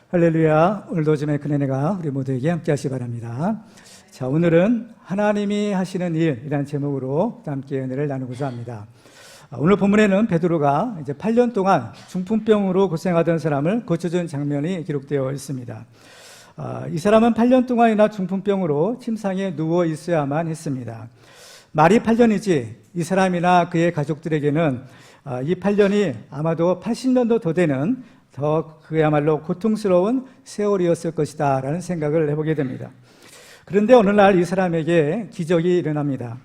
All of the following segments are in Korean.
할렐루야. 오늘도 주님의 큰 은혜가 우리 모두에게 함께 하시기 바랍니다. 자, 오늘은 하나님이 하시는 일이라는 제목으로 함께 은혜를 나누고자 합니다. 오늘 본문에는 베드로가 이제 8년 동안 중풍병으로 고생하던 사람을 고쳐준 장면이 기록되어 있습니다. 이 사람은 8년 동안이나 중풍병으로 침상에 누워 있어야만 했습니다. 말이 8년이지 이 사람이나 그의 가족들에게는 이 8년이 아마도 80년도 더 되는 그야말로 고통스러운 세월이었을 것이다 라는 생각을 해보게 됩니다. 그런데 어느 날 이 사람에게 기적이 일어납니다.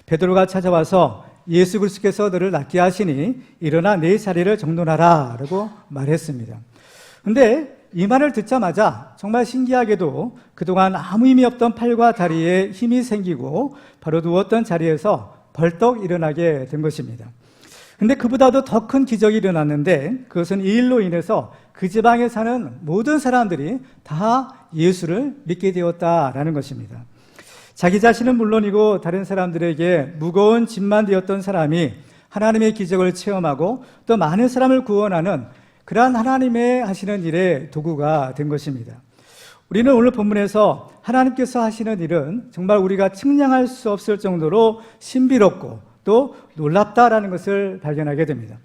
베드로가 찾아와서 예수 그리스도께서 너를 낫게 하시니 일어나 내 자리를 정돈하라 라고 말했습니다. 그런데 이 말을 듣자마자 정말 신기하게도 그동안 아무 힘이 없던 팔과 다리에 힘이 생기고 바로 누웠던 자리에서 벌떡 일어나게 된 것입니다. 근데 그보다도 더 큰 기적이 일어났는데 그것은 이 일로 인해서 그 지방에 사는 모든 사람들이 다 예수를 믿게 되었다라는 것입니다. 자기 자신은 물론이고 다른 사람들에게 무거운 짐만 되었던 사람이 하나님의 기적을 체험하고 또 많은 사람을 구원하는 그러한 하나님의 하시는 일의 도구가 된 것입니다. 우리는 오늘 본문에서 하나님께서 하시는 일은 정말 우리가 측량할 수 없을 정도로 신비롭고 또 놀랍다라는 것을 발견하게 됩니다.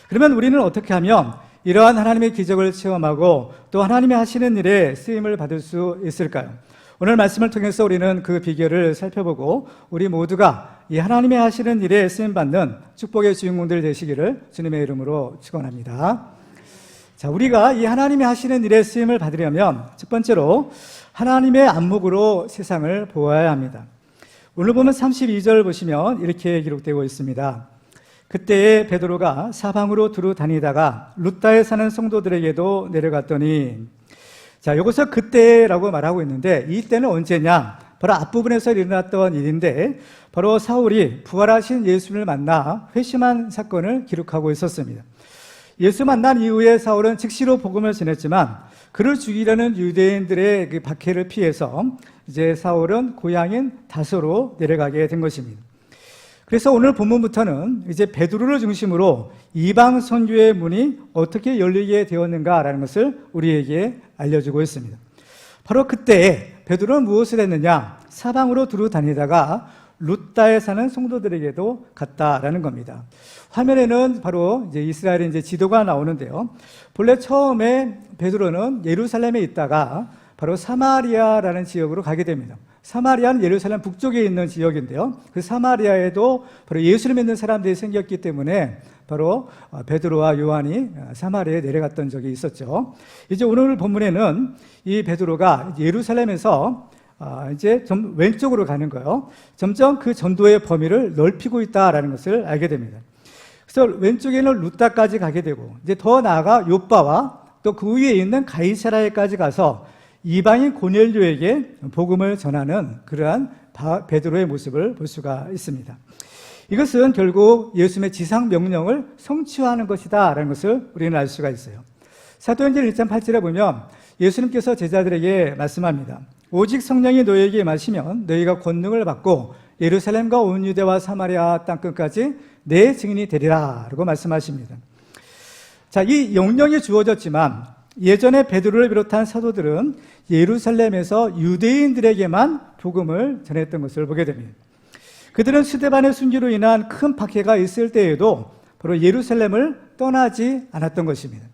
그러면 우리는 어떻게 하면 이러한 하나님의 기적을 체험하고 또 하나님의 하시는 일에 쓰임을 받을 수 있을까요? 오늘 말씀을 통해서 우리는 그 비결을 살펴보고 우리 모두가 이 하나님의 하시는 일에 쓰임받는 축복의 주인공들 되시기를 주님의 이름으로 축원합니다. 자, 우리가 이 하나님의 하시는 일에 쓰임을 받으려면 첫 번째로 하나님의 안목으로 세상을 보아야 합니다. 오늘 보면 32절 보시면 이렇게 기록되고 있습니다. 그때에 베드로가 사방으로 두루 다니다가 룻다에 사는 성도들에게도 내려갔더니, 자, 여기서 그때라고 말하고 있는데 이 때는 언제냐? 바로 앞부분에서 일어났던 일인데 바로 사울이 부활하신 예수를 만나 회심한 사건을 기록하고 있었습니다. 예수 만난 이후에 사울은 즉시로 복음을 전했지만 그를 죽이려는 유대인들의 그 박해를 피해서 이제 사울은 고향인 다소로 내려가게 된 것입니다. 그래서 오늘 본문부터는 이제 베드로를 중심으로 이방 선교의 문이 어떻게 열리게 되었는가라는 것을 우리에게 알려주고 있습니다. 바로 그때 베드로는 무엇을 했느냐? 사방으로 두루 다니다가 룻다에 사는 성도들에게도 갔다라는 겁니다. 화면에는 바로 이제 이스라엘의 이제 지도가 나오는데요. 본래 처음에 베드로는 예루살렘에 있다가 바로 사마리아라는 지역으로 가게 됩니다. 사마리아는 예루살렘 북쪽에 있는 지역인데요. 그 사마리아에도 바로 예수를 믿는 사람들이 생겼기 때문에 바로 베드로와 요한이 사마리아에 내려갔던 적이 있었죠. 이제 오늘 본문에는 이 베드로가 예루살렘에서 이제 좀 왼쪽으로 가는 거예요. 점점 그 전도의 범위를 넓히고 있다라는 것을 알게 됩니다. 그래서 왼쪽에는 룻다까지 가게 되고 이제 더 나아가 요빠와 또 그 위에 있는 가이사라에까지 가서 이방인 고넬료에게 복음을 전하는 그러한 베드로의 모습을 볼 수가 있습니다. 이것은 결국 예수님의 지상 명령을 성취하는 것이다 라는 것을 우리는 알 수가 있어요. 사도행전 1장 8절에 보면 예수님께서 제자들에게 말씀합니다. 오직 성령이 너희에게 임하시면 너희가 권능을 받고 예루살렘과 온 유대와 사마리아 땅끝까지 내 증인이 되리라 라고 말씀하십니다. 자, 이 명령이 주어졌지만 예전에 베드로를 비롯한 사도들은 예루살렘에서 유대인들에게만 복음을 전했던 것을 보게 됩니다. 그들은 스데반의 순교로 인한 큰 박해가 있을 때에도 바로 예루살렘을 떠나지 않았던 것입니다.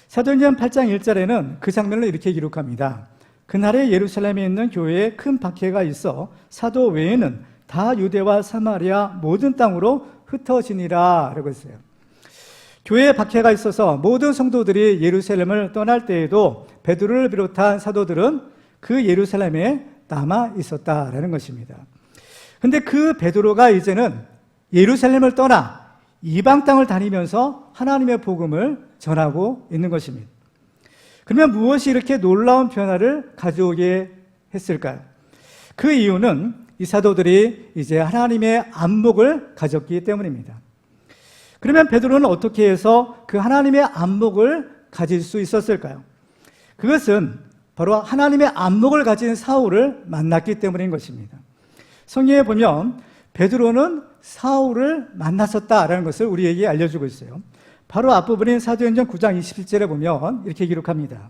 사도행전 8장 1절에는 그 장면을 이렇게 기록합니다. 그날에 예루살렘에 있는 교회에 큰 박해가 있어 사도 외에는 다 유대와 사마리아 모든 땅으로 흩어지니라 라고 했어요. 교회에 박해가 있어서 모든 성도들이 예루살렘을 떠날 때에도 베드로를 비롯한 사도들은 그 예루살렘에 남아 있었다라는 것입니다. 그런데 그 베드로가 이제는 예루살렘을 떠나 이방 땅을 다니면서 하나님의 복음을 전하고 있는 것입니다. 그러면 무엇이 이렇게 놀라운 변화를 가져오게 했을까요? 그 이유는 이 사도들이 이제 하나님의 안목을 가졌기 때문입니다. 그러면 베드로는 어떻게 해서 그 하나님의 안목을 가질 수 있었을까요? 그것은 바로 하나님의 안목을 가진 사울을 만났기 때문인 것입니다. 성경에 보면 베드로는 사울을 만났었다라는 것을 우리에게 알려주고 있어요. 바로 앞부분인 사도행전 9장 27절에 보면 이렇게 기록합니다.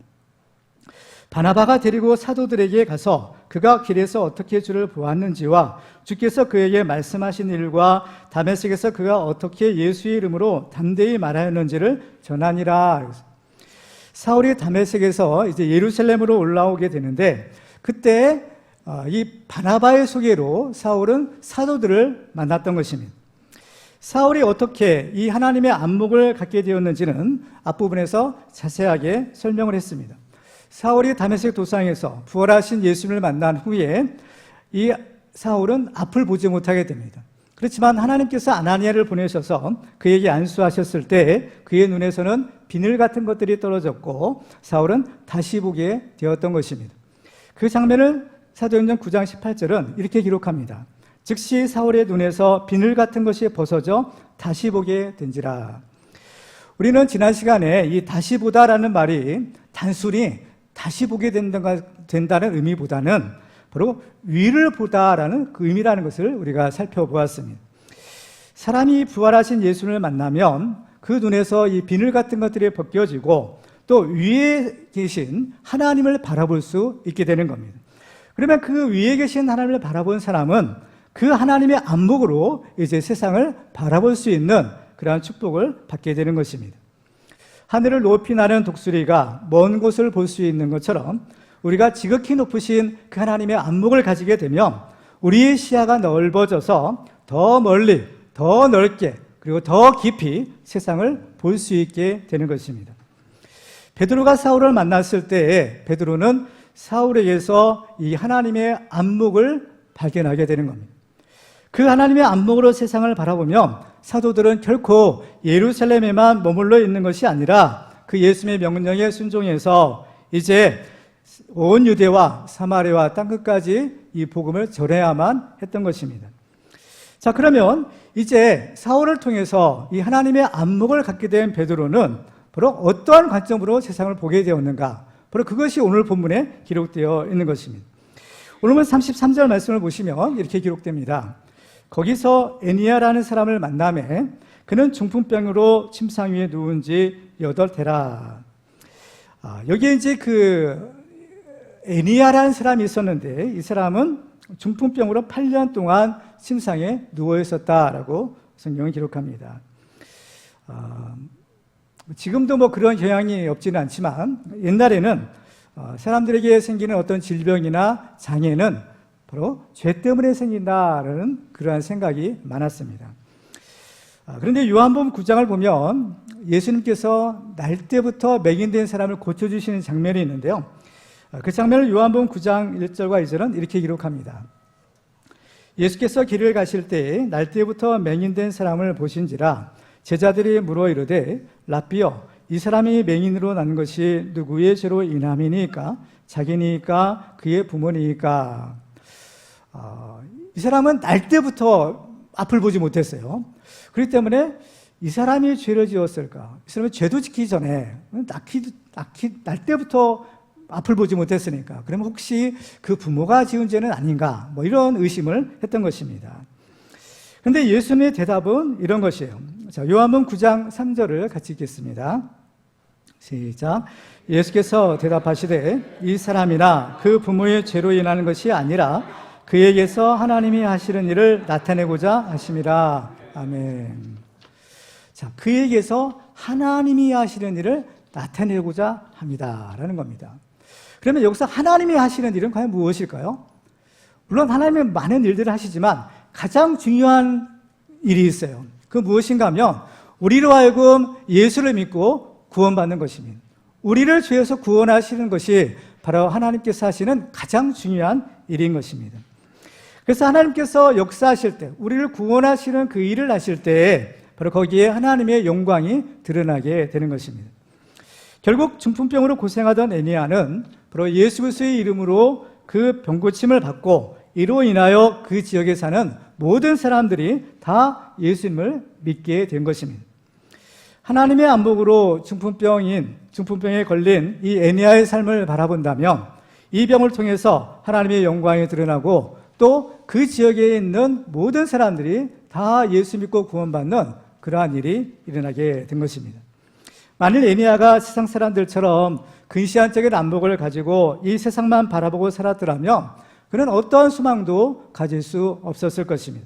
바나바가 데리고 사도들에게 가서 그가 길에서 어떻게 주를 보았는지와 주께서 그에게 말씀하신 일과 다메섹에서 그가 어떻게 예수의 이름으로 담대히 말하였는지를 전하니라. 사울이 다메섹에서 이제 예루살렘으로 올라오게 되는데, 그때 이 바나바의 소개로 사울은 사도들을 만났던 것입니다. 사울이 어떻게 이 하나님의 안목을 갖게 되었는지는 앞부분에서 자세하게 설명을 했습니다. 사울이 다메섹 도상에서 부활하신 예수님을 만난 후에 이 사울은 앞을 보지 못하게 됩니다. 그렇지만 하나님께서 아나니아를 보내셔서 그에게 안수하셨을 때 그의 눈에서는 비늘 같은 것들이 떨어졌고 사울은 다시 보게 되었던 것입니다. 그 장면을 사도행전 9장 18절은 이렇게 기록합니다. 즉시 사울의 눈에서 비늘 같은 것이 벗어져 다시 보게 된지라. 우리는 지난 시간에 이 다시 보다라는 말이 단순히 다시 보게 된다는 의미보다는 바로 위를 보다라는 그 의미라는 것을 우리가 살펴보았습니다. 사람이 부활하신 예수를 만나면 그 눈에서 이 비늘 같은 것들이 벗겨지고 또 위에 계신 하나님을 바라볼 수 있게 되는 겁니다. 그러면 그 위에 계신 하나님을 바라본 사람은 그 하나님의 안목으로 이제 세상을 바라볼 수 있는 그러한 축복을 받게 되는 것입니다. 하늘을 높이 나는 독수리가 먼 곳을 볼 수 있는 것처럼 우리가 지극히 높으신 그 하나님의 안목을 가지게 되면 우리의 시야가 넓어져서 더 멀리, 더 넓게, 그리고 더 깊이 세상을 볼 수 있게 되는 것입니다. 베드로가 사울을 만났을 때 베드로는 사울에게서 이 하나님의 안목을 발견하게 되는 겁니다. 그 하나님의 안목으로 세상을 바라보면 사도들은 결코 예루살렘에만 머물러 있는 것이 아니라 그 예수님의 명령에 순종해서 이제 온 유대와 사마리아와 땅끝까지 이 복음을 전해야만 했던 것입니다. 자, 그러면 이제 사울을 통해서 이 하나님의 안목을 갖게 된 베드로는 바로 어떠한 관점으로 세상을 보게 되었는가? 바로 그것이 오늘 본문에 기록되어 있는 것입니다. 오늘 33절 말씀을 보시면 이렇게 기록됩니다. 거기서 에니야라는 사람을 만나매 그는 중풍병으로 침상 위에 누운 지 8해라. 여기에 이제 그 에니야라는 사람이 있었는데 이 사람은 중풍병으로 8년 동안 침상에 누워 있었다라고 성경은 기록합니다. 지금도 뭐 그런 경향이 없지는 않지만 옛날에는 사람들에게 생기는 어떤 질병이나 장애는 바로 죄 때문에 생긴다라는 그러한 생각이 많았습니다. 그런데 요한복음 9장을 보면 예수님께서 날 때부터 맹인된 사람을 고쳐주시는 장면이 있는데요. 그 장면을 요한복음 9장 1절과 2절은 이렇게 기록합니다. 예수께서 길을 가실 때에 날 때부터 맹인된 사람을 보신지라 제자들이 물어 이르되 라삐여 이 사람이 맹인으로 난 것이 누구의 죄로 인함이니까 자기니까 그의 부모니까. 이 사람은 날 때부터 앞을 보지 못했어요. 그렇기 때문에 이 사람이 죄를 지었을까? 이 사람이 죄도 짓기 전에 날 때부터 앞을 보지 못했으니까 그러면 혹시 그 부모가 지은 죄는 아닌가? 뭐 이런 의심을 했던 것입니다. 그런데 예수님의 대답은 이런 것이에요. 자, 요한복음 9장 3절을 같이 읽겠습니다. 시작. 예수께서 대답하시되 이 사람이나 그 부모의 죄로 인하는 것이 아니라 그에게서 하나님이 하시는 일을 나타내고자 하심이라. 아멘. 자, 그에게서 하나님이 하시는 일을 나타내고자 합니다라는 겁니다. 그러면 여기서 하나님이 하시는 일은 과연 무엇일까요? 물론 하나님은 많은 일들을 하시지만 가장 중요한 일이 있어요. 그 무엇인가 하면 우리로 하여금 예수를 믿고 구원받는 것입니다. 우리를 죄에서 구원하시는 것이 바로 하나님께서 하시는 가장 중요한 일인 것입니다. 그래서 하나님께서 역사하실 때, 우리를 구원하시는 그 일을 하실 때 바로 거기에 하나님의 영광이 드러나게 되는 것입니다. 결국 중풍병으로 고생하던 에니야는 바로 예수 그리스도의 이름으로 그 병고침을 받고 이로 인하여 그 지역에 사는 모든 사람들이 다 예수님을 믿게 된 것입니다. 하나님의 안목으로 중풍병에 걸린 이 에니야의 삶을 바라본다면 이 병을 통해서 하나님의 영광이 드러나고 또 그 지역에 있는 모든 사람들이 다 예수 믿고 구원받는 그러한 일이 일어나게 된 것입니다. 만일 에니야가 세상 사람들처럼 근시안적인 안목을 가지고 이 세상만 바라보고 살았더라면 그는 어떠한 소망도 가질 수 없었을 것입니다.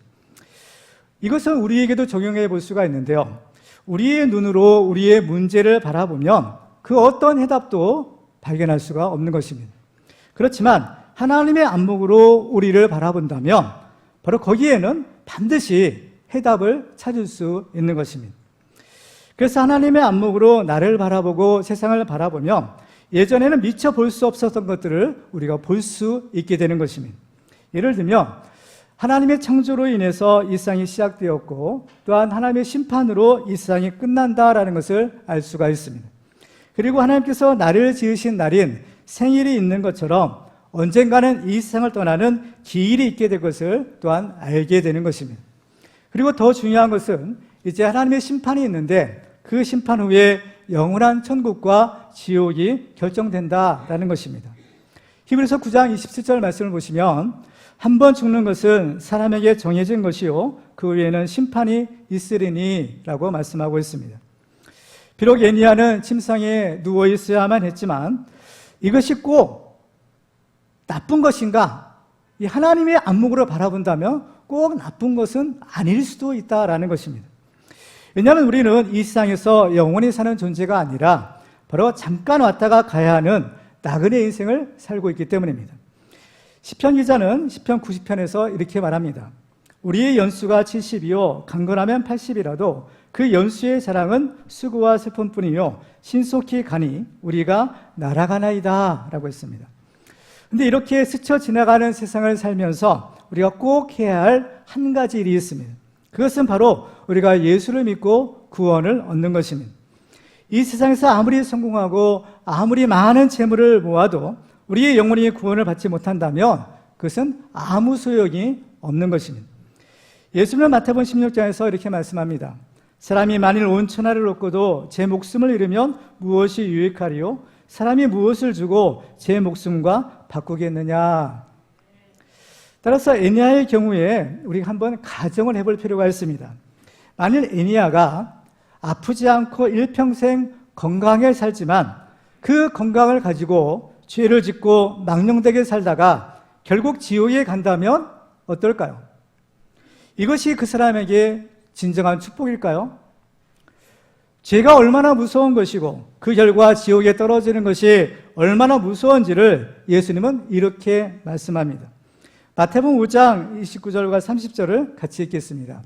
이것은 우리에게도 적용해 볼 수가 있는데요. 우리의 눈으로 우리의 문제를 바라보면 그 어떤 해답도 발견할 수가 없는 것입니다. 그렇지만 하나님의 안목으로 우리를 바라본다면 바로 거기에는 반드시 해답을 찾을 수 있는 것입니다. 그래서 하나님의 안목으로 나를 바라보고 세상을 바라보면 예전에는 미처 볼 수 없었던 것들을 우리가 볼 수 있게 되는 것입니다. 예를 들면 하나님의 창조로 인해서 이 세상이 시작되었고 또한 하나님의 심판으로 이 세상이 끝난다라는 것을 알 수가 있습니다. 그리고 하나님께서 나를 지으신 날인 생일이 있는 것처럼 언젠가는 이 세상을 떠나는 기일이 있게 될 것을 또한 알게 되는 것입니다. 그리고 더 중요한 것은 이제 하나님의 심판이 있는데 그 심판 후에 영원한 천국과 지옥이 결정된다라는 것입니다. 히브리서 9장 27절 말씀을 보시면 한 번 죽는 것은 사람에게 정해진 것이요 그 후에는 심판이 있으리니 라고 말씀하고 있습니다. 비록 에니야는 침상에 누워 있어야만 했지만 이것이 꼭 나쁜 것인가? 이 하나님의 안목으로 바라본다면 꼭 나쁜 것은 아닐 수도 있다라는 것입니다. 왜냐하면 우리는 이 세상에서 영원히 사는 존재가 아니라 바로 잠깐 왔다가 가야 하는 나그네 인생을 살고 있기 때문입니다. 시편 기자는 시편 90편에서 이렇게 말합니다. 우리의 연수가 70이요 강건하면 80이라도 그 연수의 자랑은 수고와 슬픔뿐이요 신속히 가니 우리가 날아가나이다 라고 했습니다. 그런데 이렇게 스쳐 지나가는 세상을 살면서 우리가 꼭 해야 할 한 가지 일이 있습니다. 그것은 바로 우리가 예수를 믿고 구원을 얻는 것입니다. 이 세상에서 아무리 성공하고 아무리 많은 재물을 모아도 우리의 영혼이 구원을 받지 못한다면 그것은 아무 소용이 없는 것입니다. 예수님은 마태복음 16장에서 이렇게 말씀합니다. 사람이 만일 온 천하를 얻고도 제 목숨을 잃으면 무엇이 유익하리요? 사람이 무엇을 주고 제 목숨과 바꾸겠느냐? 따라서 에니야의 경우에 우리가 한번 가정을 해볼 필요가 있습니다. 만일 에니야가 아프지 않고 일평생 건강하게 살지만 그 건강을 가지고 죄를 짓고 망령되게 살다가 결국 지옥에 간다면 어떨까요? 이것이 그 사람에게 진정한 축복일까요? 죄가 얼마나 무서운 것이고 그 결과 지옥에 떨어지는 것이 얼마나 무서운지를 예수님은 이렇게 말씀합니다. 마태복음 5장 29절과 30절을 같이 읽겠습니다.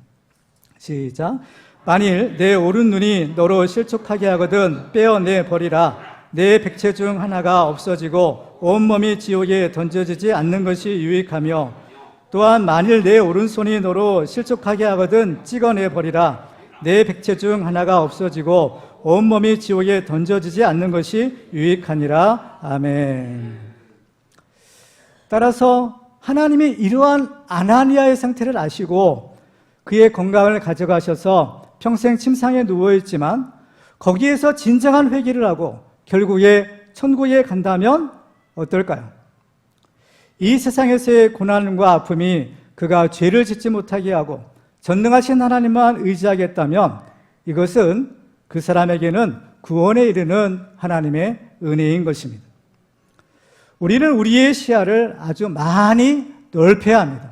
시작. 만일 내 오른 눈이 너로 실족하게 하거든 떼어내 버리라. 내 백체 중 하나가 없어지고 온몸이 지옥에 던져지지 않는 것이 유익하며 또한 만일 내 오른손이 너로 실족하게 하거든 찍어내 버리라. 내 백체 중 하나가 없어지고 온몸이 지옥에 던져지지 않는 것이 유익하니라. 아멘. 따라서 하나님이 이러한 아나니아의 상태를 아시고 그의 건강을 가져가셔서 평생 침상에 누워있지만 거기에서 진정한 회개를 하고 결국에 천국에 간다면 어떨까요? 이 세상에서의 고난과 아픔이 그가 죄를 짓지 못하게 하고 전능하신 하나님만 의지하겠다면 이것은 그 사람에게는 구원에 이르는 하나님의 은혜인 것입니다. 우리는 우리의 시야를 아주 많이 넓혀야 합니다.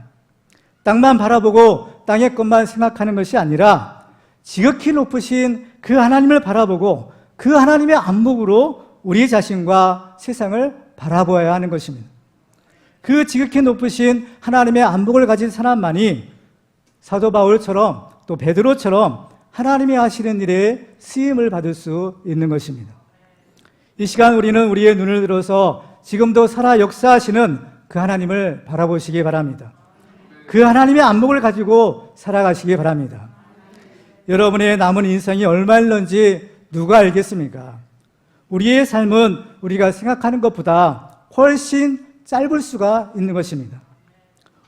땅만 바라보고 땅의 것만 생각하는 것이 아니라 지극히 높으신 그 하나님을 바라보고 그 하나님의 안목으로 우리 자신과 세상을 바라보아야 하는 것입니다. 그 지극히 높으신 하나님의 안목을 가진 사람만이 사도 바울처럼 또 베드로처럼 하나님이 하시는 일에 쓰임을 받을 수 있는 것입니다. 이 시간 우리는 우리의 눈을 들어서 지금도 살아 역사하시는 그 하나님을 바라보시기 바랍니다. 그 하나님의 안목을 가지고 살아가시기 바랍니다. 여러분의 남은 인생이 얼마일런지 누가 알겠습니까? 우리의 삶은 우리가 생각하는 것보다 훨씬 짧을 수가 있는 것입니다.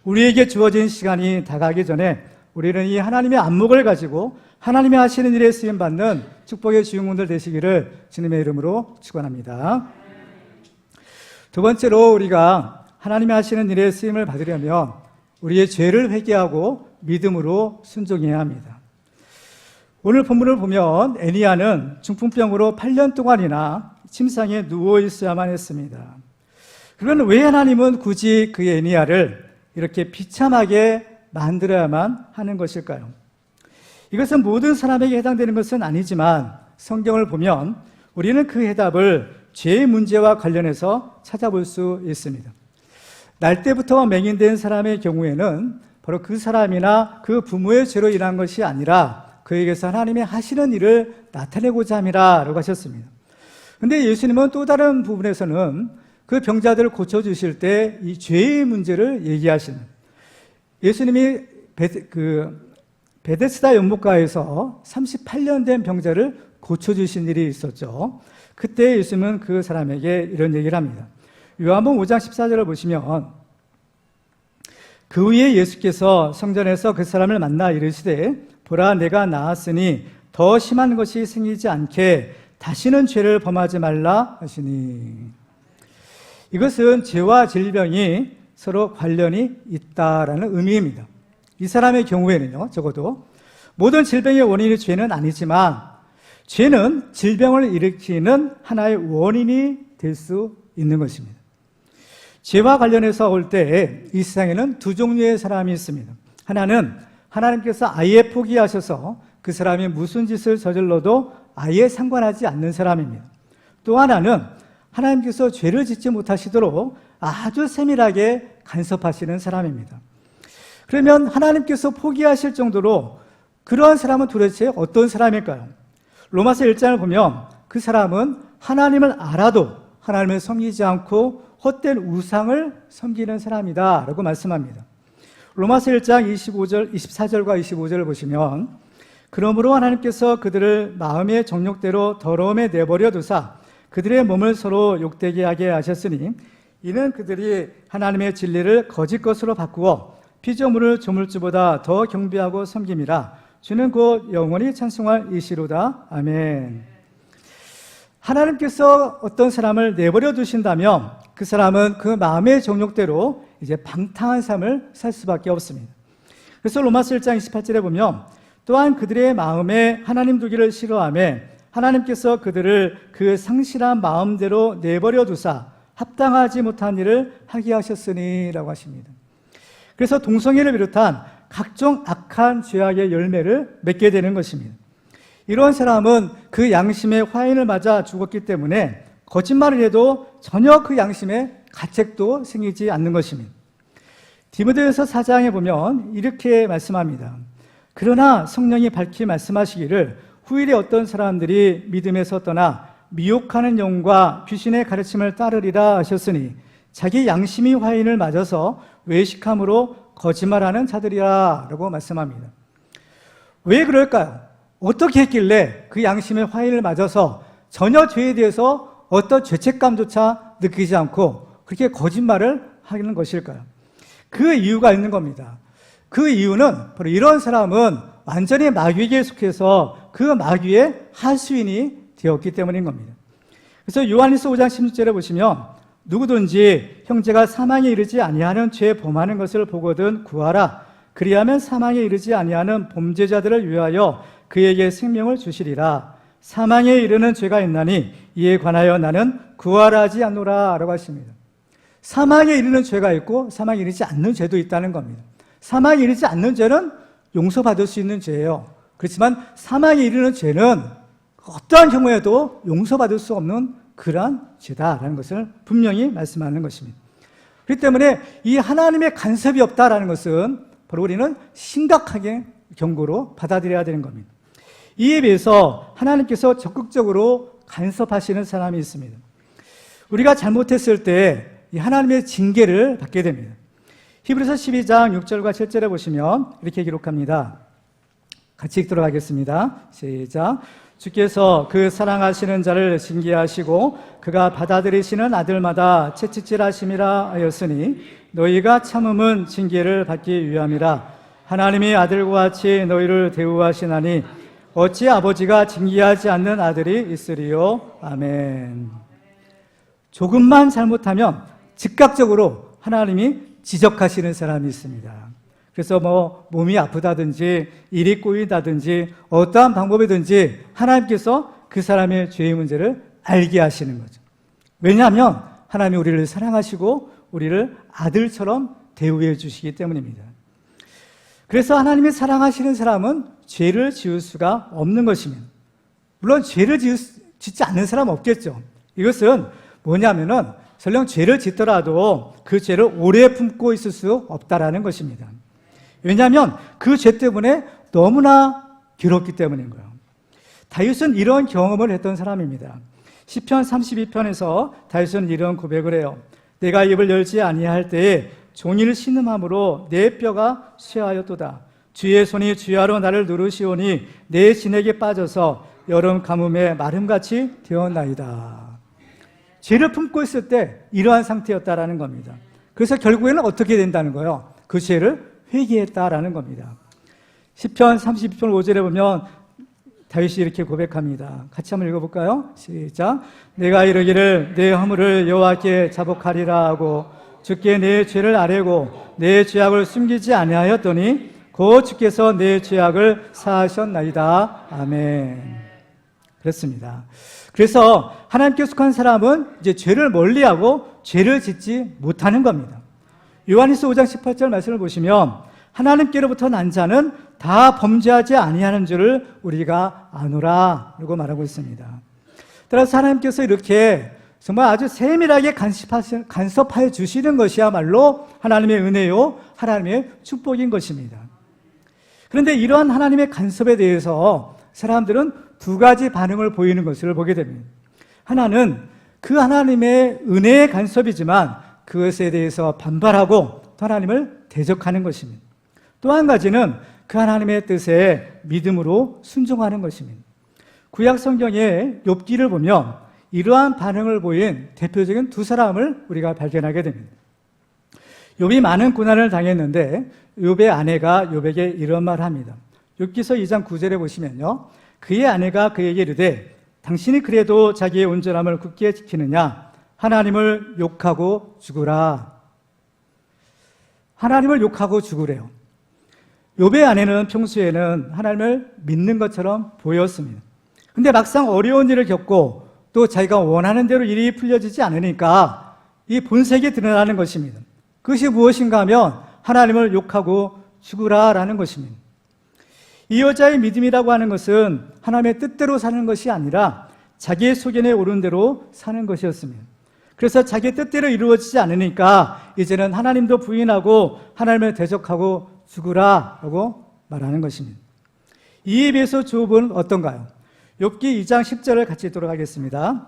우리에게 주어진 시간이 다가기 전에 우리는 이 하나님의 안목을 가지고 하나님이 하시는 일에 쓰임받는 축복의 주인공들 되시기를 주님의 이름으로 축원합니다. 두 번째로 우리가 하나님이 하시는 일에 쓰임을 받으려면 우리의 죄를 회개하고 믿음으로 순종해야 합니다. 오늘 본문을 보면 에니야는 중풍병으로 8년 동안이나 침상에 누워 있어야만 했습니다. 그러면 왜 하나님은 굳이 그 에니야를 이렇게 비참하게 만들어야만 하는 것일까요? 이것은 모든 사람에게 해당되는 것은 아니지만 성경을 보면 우리는 그 해답을 죄의 문제와 관련해서 찾아볼 수 있습니다. 날 때부터 맹인된 사람의 경우에는 바로 그 사람이나 그 부모의 죄로 인한 것이 아니라 그에게서 하나님이 하시는 일을 나타내고자 함이라고 하셨습니다. 그런데 예수님은 또 다른 부분에서는 그 병자들을 고쳐주실 때 이 죄의 문제를 얘기하시는, 예수님이 베데스다 연못가에서 38년 된 병자를 고쳐주신 일이 있었죠. 그때 예수님은 그 사람에게 이런 얘기를 합니다. 요한복음 5장 14절을 보시면 그 후에 예수께서 성전에서 그 사람을 만나 이르시되 보라 내가 나았으니 더 심한 것이 생기지 않게 다시는 죄를 범하지 말라 하시니. 이것은 죄와 질병이 서로 관련이 있다라는 의미입니다. 이 사람의 경우에는요, 적어도 모든 질병의 원인이 죄는 아니지만 죄는 질병을 일으키는 하나의 원인이 될 수 있는 것입니다. 죄와 관련해서 올 때 이 세상에는 두 종류의 사람이 있습니다. 하나는 하나님께서 아예 포기하셔서 그 사람이 무슨 짓을 저질러도 아예 상관하지 않는 사람입니다. 또 하나는 하나님께서 죄를 짓지 못하시도록 아주 세밀하게 간섭하시는 사람입니다. 그러면 하나님께서 포기하실 정도로 그러한 사람은 도대체 어떤 사람일까요? 로마서 1장을 보면 그 사람은 하나님을 알아도 하나님을 섬기지 않고 헛된 우상을 섬기는 사람이다 라고 말씀합니다. 로마서 1장 24절과 25절을 보시면 그러므로 하나님께서 그들을 마음의 정욕대로 더러움에 내버려 두사 그들의 몸을 서로 욕되게 하게 하셨으니 이는 그들이 하나님의 진리를 거짓 것으로 바꾸어 피조물을 조물주보다 더 경배하고 섬김이라 주는 곧 영원히 찬송할 이시로다. 아멘. 하나님께서 어떤 사람을 내버려 두신다면 그 사람은 그 마음의 정욕대로 이제 방탕한 삶을 살 수밖에 없습니다. 그래서 로마서 1장 28절에 보면 또한 그들의 마음에 하나님 두기를 싫어하며 하나님께서 그들을 그 상실한 마음대로 내버려 두사 합당하지 못한 일을 하게 하셨으니 라고 하십니다. 그래서 동성애를 비롯한 각종 악한 죄악의 열매를 맺게 되는 것입니다. 이런 사람은 그 양심의 화인을 맞아 죽었기 때문에 거짓말을 해도 전혀 그 양심에 가책도 생기지 않는 것입니다. 디모데후서 4장에 보면 이렇게 말씀합니다. 그러나 성령이 밝히 말씀하시기를 후일에 어떤 사람들이 믿음에서 떠나 미혹하는 영과 귀신의 가르침을 따르리라 하셨으니 자기 양심이 화인을 맞아서 외식함으로 거짓말하는 자들이라 라고 말씀합니다. 왜 그럴까요? 어떻게 했길래 그 양심의 화인을 맞아서 전혀 죄에 대해서 어떤 죄책감조차 느끼지 않고 그렇게 거짓말을 하는 것일까요? 그 이유가 있는 겁니다. 그 이유는 바로 이런 사람은 완전히 마귀에게 속해서 그 마귀의 하수인이 되었기 때문인 겁니다. 그래서 요한일서 5장 16절에 보시면 누구든지 형제가 사망에 이르지 아니하는 죄에 범하는 것을 보거든 구하라. 그리하면 사망에 이르지 아니하는 범죄자들을 위하여 그에게 생명을 주시리라. 사망에 이르는 죄가 있나니 이에 관하여 나는 구하라 하지 않노라 라고 하십니다. 사망에 이르는 죄가 있고 사망에 이르지 않는 죄도 있다는 겁니다. 사망에 이르지 않는 죄는 용서받을 수 있는 죄예요. 그렇지만 사망에 이르는 죄는 어떠한 경우에도 용서받을 수 없는 그러한 죄다라는 것을 분명히 말씀하는 것입니다. 그렇기 때문에 이 하나님의 간섭이 없다라는 것은 바로 우리는 심각하게 경고로 받아들여야 되는 겁니다. 이에 비해서 하나님께서 적극적으로 간섭하시는 사람이 있습니다. 우리가 잘못했을 때 이 하나님의 징계를 받게 됩니다. 히브리서 12장 6절과 7절에 보시면 이렇게 기록합니다. 같이 읽도록 하겠습니다. 시작. 주께서 그 사랑하시는 자를 징계하시고 그가 받아들이시는 아들마다 채찍질하심이라 하였으니 너희가 참음은 징계를 받기 위함이라. 하나님이 아들과 같이 너희를 대우하시나니 어찌 아버지가 징계하지 않는 아들이 있으리요. 아멘. 조금만 잘못하면 즉각적으로 하나님이 지적하시는 사람이 있습니다. 그래서 뭐 몸이 아프다든지 일이 꼬인다든지 어떠한 방법이든지 하나님께서 그 사람의 죄의 문제를 알게 하시는 거죠. 왜냐하면 하나님이 우리를 사랑하시고 우리를 아들처럼 대우해 주시기 때문입니다. 그래서 하나님이 사랑하시는 사람은 죄를 지을 수가 없는 것입니다. 물론 죄를 짓지 않는 사람은 없겠죠. 이것은 뭐냐면은 설령 죄를 짓더라도 그 죄를 오래 품고 있을 수 없다라는 것입니다. 왜냐하면 그 죄 때문에 너무나 괴롭기 때문인 거예요. 다윗은 이런 경험을 했던 사람입니다. 시편 32편에서 다윗은 이런 고백을 해요. 내가 입을 열지 아니할 때에 종일 신음함으로 내 뼈가 쇠하였도다. 주의 손이 주야로 나를 누르시오니 내 진액에 빠져서 여름 가뭄에 마름같이 되었나이다. 죄를 품고 있을 때 이러한 상태였다라는 겁니다. 그래서 결국에는 어떻게 된다는 거예요? 그 죄를 회개했다라는 겁니다. 시편 32편 5절에 보면 다윗이 이렇게 고백합니다. 같이 한번 읽어볼까요? 시작. 내가 이르기를 내 허물을 여호와께 자복하리라 하고 주께 내 죄를 아뢰고 내 죄악을 숨기지 아니하였더니 곧 주께서 내 죄악을 사하셨나이다. 아멘. 그렇습니다. 그래서 하나님께 속한 사람은 이제 죄를 멀리하고 죄를 짓지 못하는 겁니다. 요한일서 5장 18절 말씀을 보시면 하나님께로부터 난 자는 다 범죄하지 아니하는 줄을 우리가 아노라 라고 말하고 있습니다. 따라서 하나님께서 이렇게 정말 아주 세밀하게 간섭하여 주시는 것이야말로 하나님의 은혜요, 하나님의 축복인 것입니다. 그런데 이러한 하나님의 간섭에 대해서 사람들은 두 가지 반응을 보이는 것을 보게 됩니다. 하나는 그 하나님의 은혜의 간섭이지만 그것에 대해서 반발하고 하나님을 대적하는 것입니다. 또 한 가지는 그 하나님의 뜻에 믿음으로 순종하는 것입니다. 구약 성경의 욥기를 보면 이러한 반응을 보인 대표적인 두 사람을 우리가 발견하게 됩니다. 욥이 많은 고난을 당했는데 욥의 아내가 욥에게 이런 말을 합니다. 욥기서 2장 9절에 보시면요, 그의 아내가 그에게 이르되 당신이 그래도 자기의 온전함을 굳게 지키느냐? 하나님을 욕하고 죽으라. 하나님을 욕하고 죽으래요. 욥의 아내는 평소에는 하나님을 믿는 것처럼 보였습니다. 근데 막상 어려운 일을 겪고 또 자기가 원하는 대로 일이 풀려지지 않으니까 이 본색이 드러나는 것입니다. 그것이 무엇인가 하면 하나님을 욕하고 죽으라라는 것입니다. 이 여자의 믿음이라고 하는 것은 하나님의 뜻대로 사는 것이 아니라 자기의 소견에 오른 대로 사는 것이었습니다. 그래서 자기의 뜻대로 이루어지지 않으니까 이제는 하나님도 부인하고 하나님을 대적하고 죽으라라고 말하는 것입니다. 이에 비해서 욥은 어떤가요? 욥기 2장 10절을 같이 읽도록 하겠습니다.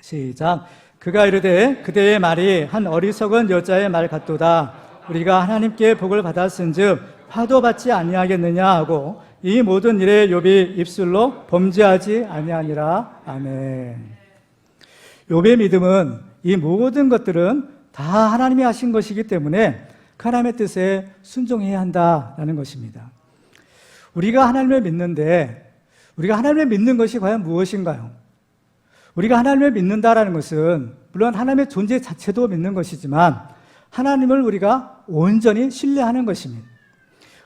시작. 그가 이르되 그대의 말이 한 어리석은 여자의 말 같도다. 우리가 하나님께 복을 받았은즉 화도 받지 아니하겠느냐 하고 이 모든 일에 욥이 입술로 범죄하지 아니하니라. 아멘. 욥의 믿음은 이 모든 것들은 다 하나님이 하신 것이기 때문에 그 하나님의 뜻에 순종해야 한다라는 것입니다. 우리가 하나님을 믿는데 우리가 하나님을 믿는 것이 과연 무엇인가요? 우리가 하나님을 믿는다라는 것은 물론 하나님의 존재 자체도 믿는 것이지만 하나님을 우리가 온전히 신뢰하는 것입니다.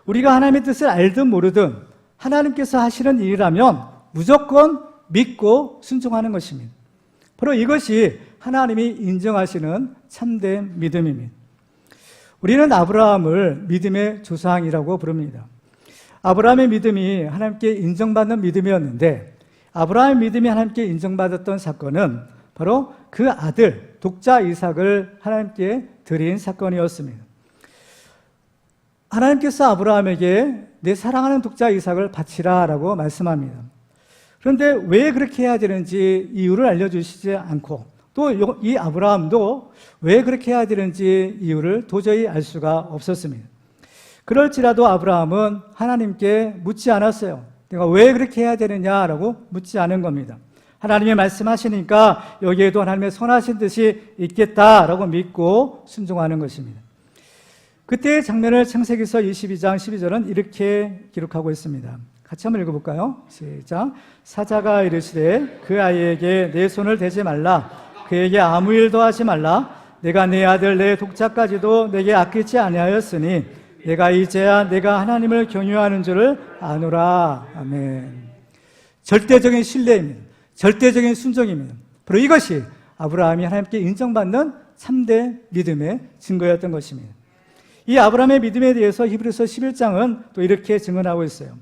우리가 하나님의 뜻을 알든 모르든 하나님께서 하시는 일이라면 무조건 믿고 순종하는 것입니다. 바로 이것이 하나님이 인정하시는 참된 믿음입니다. 우리는 아브라함을 믿음의 조상이라고 부릅니다. 아브라함의 믿음이 하나님께 인정받는 믿음이었는데 아브라함의 믿음이 하나님께 인정받았던 사건은 바로 그 아들 독자 이삭을 하나님께 드린 사건이었습니다. 하나님께서 아브라함에게 내 사랑하는 독자 이삭을 바치라 라고 말씀합니다. 그런데 왜 그렇게 해야 되는지 이유를 알려주시지 않고 또 이 아브라함도 왜 그렇게 해야 되는지 이유를 도저히 알 수가 없었습니다. 그럴지라도 아브라함은 하나님께 묻지 않았어요. 내가 왜 그렇게 해야 되느냐라고 묻지 않은 겁니다. 하나님이 말씀하시니까 여기에도 하나님의 선하신 뜻이 있겠다라고 믿고 순종하는 것입니다. 그때의 장면을 창세기서 22장 12절은 이렇게 기록하고 있습니다. 같이 한번 읽어볼까요? 시작. 사자가 이르시되 그 아이에게 내 손을 대지 말라. 그에게 아무 일도 하지 말라. 내가 내 아들 내 독자까지도 내게 아끼지 아니하였으니 내가 이제야 내가 하나님을 경유하는 줄을 아노라. 아멘. 절대적인 신뢰입니다. 절대적인 순종입니다. 바로 이것이 아브라함이 하나님께 인정받는 참된 믿음의 증거였던 것입니다. 이 아브라함의 믿음에 대해서 히브리서 11장은 또 이렇게 증언하고 있어요.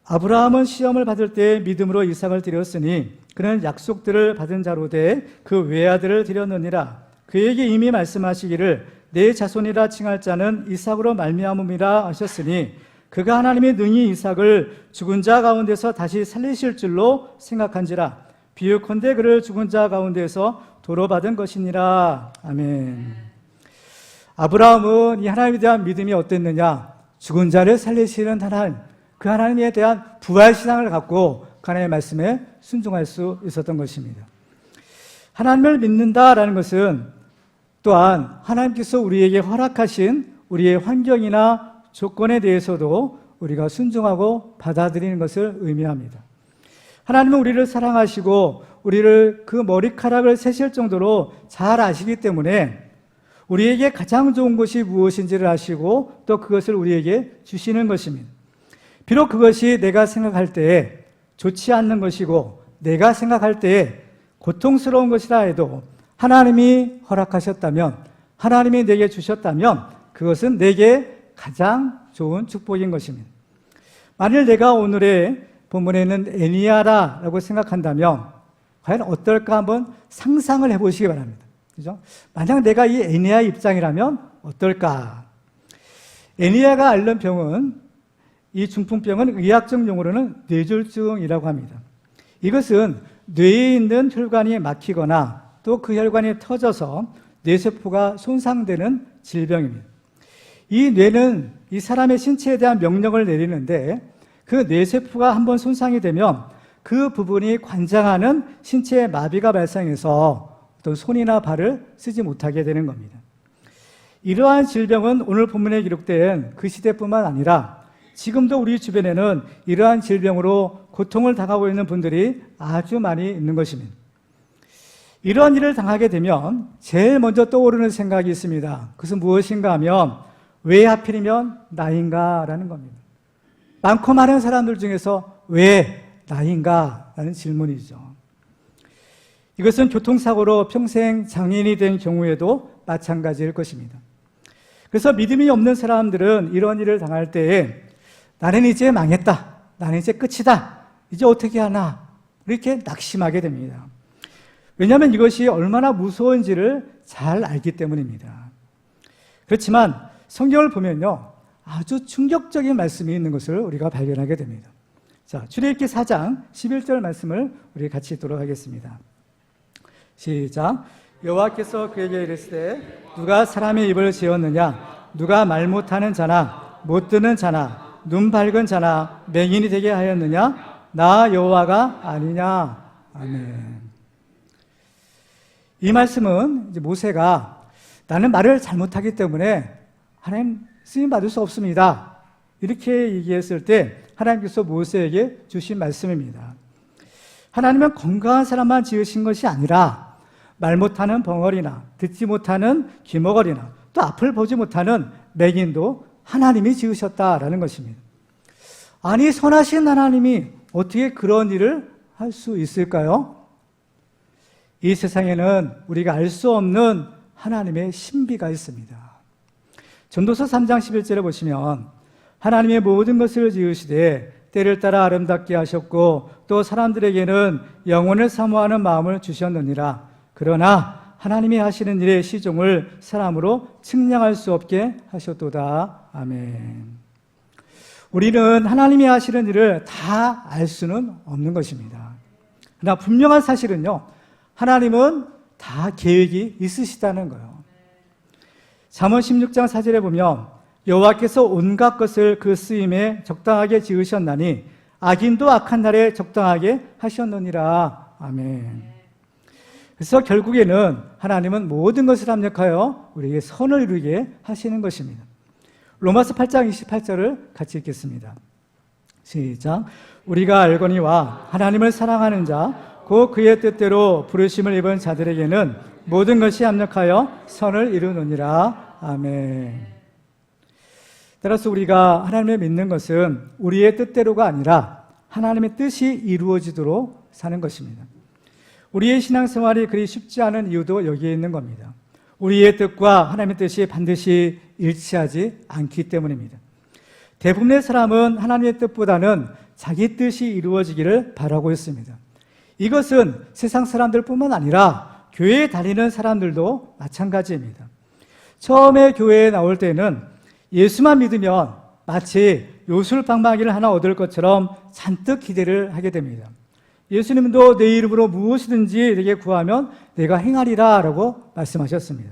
아브라함은 시험을 받을 때 믿음으로 이삭을 드렸으니 그는 약속들을 받은 자로 돼 그 외아들을 드렸느니라. 그에게 이미 말씀하시기를 내 자손이라 칭할 자는 이삭으로 말미암음이라 하셨으니 그가 하나님이 능히 이삭을 죽은 자 가운데서 다시 살리실 줄로 생각한지라. 비유컨대 그를 죽은 자 가운데서 도로 받은 것이니라. 아멘. 아브라함은 이 하나님에 대한 믿음이 어땠느냐? 죽은 자를 살리시는 하나님, 그 하나님에 대한 부활신앙을 갖고 그 하나님의 말씀에 순종할 수 있었던 것입니다. 하나님을 믿는다라는 것은 또한 하나님께서 우리에게 허락하신 우리의 환경이나 조건에 대해서도 우리가 순종하고 받아들이는 것을 의미합니다. 하나님은 우리를 사랑하시고 우리를 그 머리카락을 세실 정도로 잘 아시기 때문에 우리에게 가장 좋은 것이 무엇인지를 아시고 또 그것을 우리에게 주시는 것입니다. 비록 그것이 내가 생각할 때에 좋지 않는 것이고 내가 생각할 때에 고통스러운 것이라 해도 하나님이 허락하셨다면, 하나님이 내게 주셨다면 그것은 내게 가장 좋은 축복인 것입니다. 만일 내가 오늘의 본문에 있는 에니야라고 생각한다면 과연 어떨까 한번 상상을 해보시기 바랍니다. 그죠? 만약 내가 이 에니야 입장이라면 어떨까? 에니야가 앓는 병은, 이 중풍병은 의학적 용어로는 뇌졸중이라고 합니다. 이것은 뇌에 있는 혈관이 막히거나 또 그 혈관이 터져서 뇌세포가 손상되는 질병입니다. 이 뇌는 이 사람의 신체에 대한 명령을 내리는데 그 뇌세포가 한번 손상이 되면 그 부분이 관장하는 신체의 마비가 발생해서 어떤 손이나 발을 쓰지 못하게 되는 겁니다. 이러한 질병은 오늘 본문에 기록된 그 시대뿐만 아니라 지금도 우리 주변에는 이러한 질병으로 고통을 당하고 있는 분들이 아주 많이 있는 것입니다. 이러한 일을 당하게 되면 제일 먼저 떠오르는 생각이 있습니다. 그것은 무엇인가 하면 왜 하필이면 나인가 라는 겁니다. 많고 많은 사람들 중에서 왜 나인가 라는 질문이죠. 이것은 교통사고로 평생 장애인이 된 경우에도 마찬가지일 것입니다. 그래서 믿음이 없는 사람들은 이런 일을 당할 때에 나는 이제 망했다, 나는 이제 끝이다, 이제 어떻게 하나 이렇게 낙심하게 됩니다. 왜냐하면 이것이 얼마나 무서운지를 잘 알기 때문입니다. 그렇지만 성경을 보면요, 아주 충격적인 말씀이 있는 것을 우리가 발견하게 됩니다. 자, 출애굽기 4장 11절 말씀을 우리 같이 읽도록 하겠습니다. 시작. 여호와께서 그에게 이르시되 누가 사람의 입을 지었느냐? 누가 말 못하는 자나 못 듣는 자나 눈 밝은 자나 맹인이 되게 하였느냐? 나 여호와가 아니냐? 아멘. 이 말씀은 이제 모세가 나는 말을 잘못하기 때문에 하나님 쓰임 받을 수 없습니다, 이렇게 얘기했을 때 하나님께서 모세에게 주신 말씀입니다. 하나님은 건강한 사람만 지으신 것이 아니라 말 못하는 벙어리나 듣지 못하는 귀머거리나 또 앞을 보지 못하는 맹인도 하나님이 지으셨다라는 것입니다. 아니, 선하신 하나님이 어떻게 그런 일을 할 수 있을까요? 이 세상에는 우리가 알 수 없는 하나님의 신비가 있습니다. 전도서 3장 11절에 보시면 하나님의 모든 것을 지으시되 때를 따라 아름답게 하셨고 또 사람들에게는 영혼을 사모하는 마음을 주셨느니라. 그러나 하나님이 하시는 일의 시종을 사람으로 측량할 수 없게 하셨도다. 아멘. 우리는 하나님이 하시는 일을 다 알 수는 없는 것입니다. 그러나 분명한 사실은요, 하나님은 다 계획이 있으시다는 거예요. 잠언 16장 4절에 보면 여호와께서 온갖 것을 그 쓰임에 적당하게 지으셨나니 악인도 악한 날에 적당하게 하셨느니라. 아멘. 그래서 결국에는 하나님은 모든 것을 합력하여 우리에게 선을 이루게 하시는 것입니다. 로마서 8장 28절을 같이 읽겠습니다. 시작. 우리가 알거니와 하나님을 사랑하는 자 곧 그의 뜻대로 부르심을 입은 자들에게는 모든 것이 합력하여 선을 이루느니라. 아멘. 따라서 우리가 하나님을 믿는 것은 우리의 뜻대로가 아니라 하나님의 뜻이 이루어지도록 사는 것입니다. 우리의 신앙생활이 그리 쉽지 않은 이유도 여기에 있는 겁니다. 우리의 뜻과 하나님의 뜻이 반드시 일치하지 않기 때문입니다. 대부분의 사람은 하나님의 뜻보다는 자기 뜻이 이루어지기를 바라고 있습니다. 이것은 세상 사람들뿐만 아니라 교회에 다니는 사람들도 마찬가지입니다. 처음에 교회에 나올 때는 예수만 믿으면 마치 요술방망이를 하나 얻을 것처럼 잔뜩 기대를 하게 됩니다. 예수님도 내 이름으로 무엇이든지 내게 구하면 내가 행하리라 라고 말씀하셨습니다.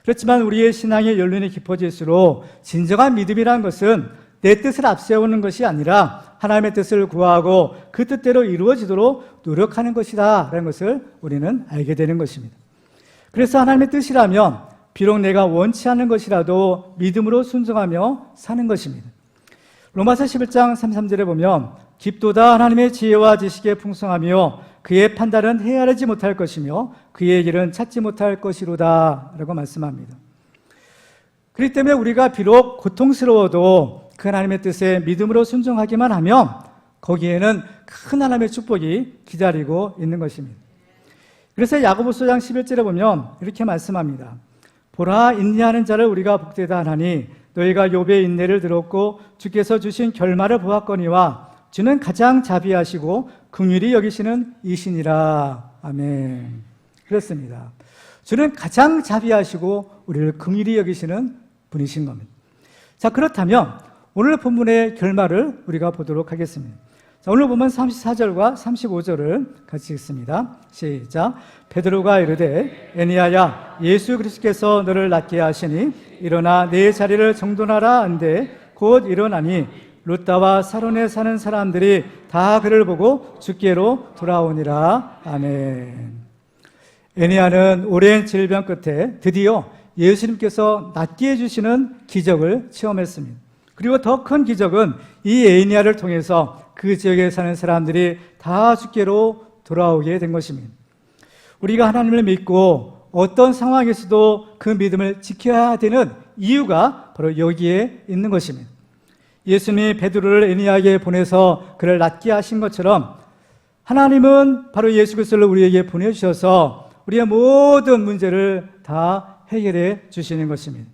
그렇지만 우리의 신앙의 연륜이 깊어질수록 진정한 믿음이라는 것은 내 뜻을 앞세우는 것이 아니라 하나님의 뜻을 구하고 그 뜻대로 이루어지도록 노력하는 것이다 라는 것을 우리는 알게 되는 것입니다. 그래서 하나님의 뜻이라면 비록 내가 원치 않는 것이라도 믿음으로 순종하며 사는 것입니다. 로마서 11장 33절에 보면 깊도다 하나님의 지혜와 지식에 풍성하며 그의 판단은 헤아리지 못할 것이며 그의 길은 찾지 못할 것이로다 라고 말씀합니다. 그렇기 때문에 우리가 비록 고통스러워도 그 하나님의 뜻에 믿음으로 순종하기만 하면 거기에는 큰 하나님의 축복이 기다리고 있는 것입니다. 그래서 야고보서 5장 11절에 보면 이렇게 말씀합니다. 보라, 인내하는 자를 우리가 복되다 하나니 너희가 욥의 인내를 들었고 주께서 주신 결말을 보았거니와 주는 가장 자비하시고 긍휼히 여기시는 이시니라. 아멘. 그렇습니다. 주는 가장 자비하시고 우리를 긍휼히 여기시는 분이신 겁니다. 자, 그렇다면 오늘 본문의 결말을 우리가 보도록 하겠습니다. 자, 오늘 보면 34절과 35절을 같이 읽습니다. 시작. 베드로가 이르되 에니야야, 예수 그리스도께서 너를 낫게 하시니 일어나 내 자리를 정돈하라 한데 곧 일어나니 룻다와 사론에 사는 사람들이 다 그를 보고 주께로 돌아오니라. 아멘. 에니야는 오랜 질병 끝에 드디어 예수님께서 낫게 해주시는 기적을 체험했습니다. 그리고 더 큰 기적은 이 에니야를 통해서 그 지역에 사는 사람들이 다 주께로 돌아오게 된 것입니다. 우리가 하나님을 믿고 어떤 상황에서도 그 믿음을 지켜야 되는 이유가 바로 여기에 있는 것입니다. 예수님이 베드로를 에니야에게 보내서 그를 낫게 하신 것처럼 하나님은 바로 예수 그리스도를 우리에게 보내주셔서 우리의 모든 문제를 다 해결해 주시는 것입니다.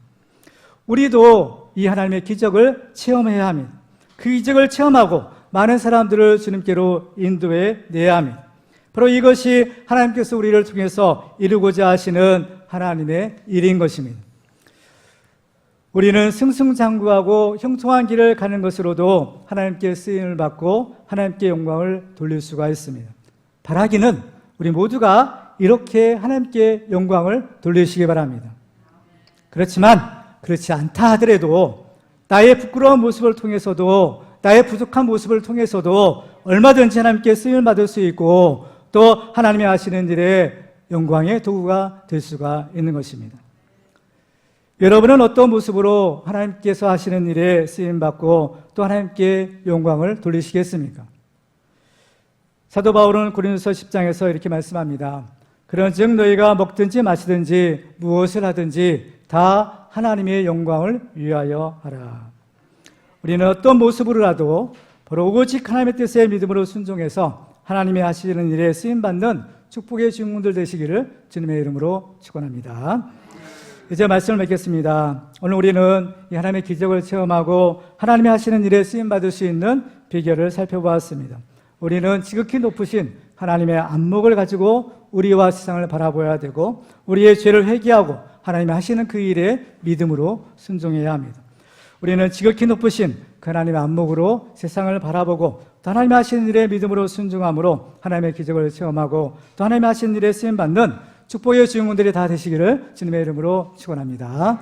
우리도 이 하나님의 기적을 체험해야 합니다. 그 기적을 체험하고 많은 사람들을 주님께로 인도해 내야 합니다. 바로 이것이 하나님께서 우리를 통해서 이루고자 하시는 하나님의 일인 것입니다. 우리는 승승장구하고 형통한 길을 가는 것으로도 하나님께 쓰임을 받고 하나님께 영광을 돌릴 수가 있습니다. 바라기는 우리 모두가 이렇게 하나님께 영광을 돌리시기 바랍니다. 그렇지만 그렇지 않다 하더라도 나의 부끄러운 모습을 통해서도 나의 부족한 모습을 통해서도 얼마든지 하나님께 쓰임을 받을 수 있고 또 하나님이 하시는 일에 영광의 도구가 될 수가 있는 것입니다. 여러분은 어떤 모습으로 하나님께서 하시는 일에 쓰임받고 또 하나님께 영광을 돌리시겠습니까? 사도 바울은 고린도서 10장에서 이렇게 말씀합니다. 그런즉 너희가 먹든지 마시든지 무엇을 하든지 다 하나님의 영광을 위하여 하라. 우리는 어떤 모습으로라도 바로 오직 하나님의 뜻에 믿음으로 순종해서 하나님이 하시는 일에 쓰임받는 축복의 주인공들 되시기를 주님의 이름으로 축원합니다. 이제 말씀을 맺겠습니다. 오늘 우리는 이 하나님의 기적을 체험하고 하나님이 하시는 일에 쓰임받을 수 있는 비결을 살펴보았습니다. 우리는 지극히 높으신 하나님의 안목을 가지고 우리와 세상을 바라보아야 되고 우리의 죄를 회개하고 하나님이 하시는 그 일에 믿음으로 순종해야 합니다. 우리는 지극히 높으신 그 하나님의 안목으로 세상을 바라보고 또 하나님이 하시는 일에 믿음으로 순종함으로 하나님의 기적을 체험하고 또 하나님이 하시는 일에 쓰임받는 축복의 주인공들이 다 되시기를 주님의 이름으로 축원합니다.